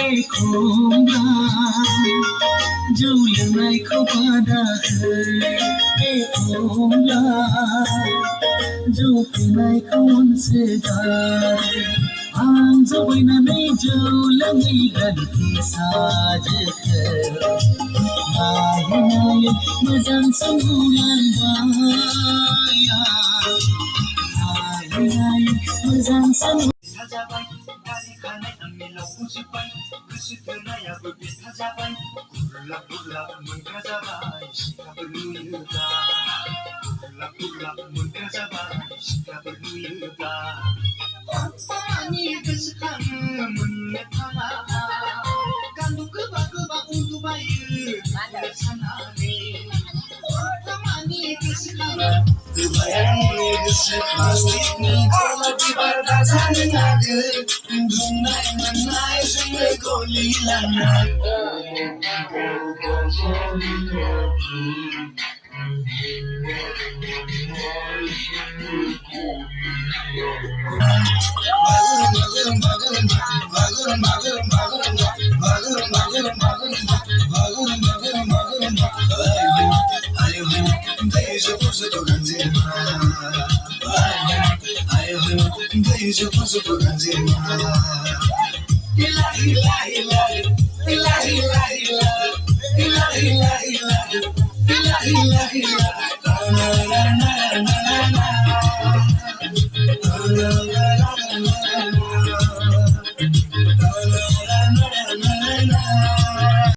एखमब्ला जौ लोंनायखौ बादा हो एखमब्ला जौ फेनायखौ अनसोगारो आं जौ बायनानै जौ लोंहैगोन फिसाजोखौ नायै नायै मोजांसो नुलांबाय नायै नायै मोजांसो जाबाय गारि खानाय आंनि लावख'जोब्बाय गोसो थोनायाबो बिथा जाबाय गुरलाब गुरलाब मोनग्रा जाबाय सिख्लाफोर नुयोब्ला गुरलाब गुरलाब मोनग्रा जाबाय सिख्लाफोर नुयोब्ला मानि गोसोखाङो मोननो थाङा गान्दु गोबा गोबा उन्दुबायो सानानै मानि गोसोखाङो गोबायानि गोसो प्लास्टिकनि गलाब बिबार दाजानो नागिर उन्दुनाय मोननाय जोंनो गलि लांनाय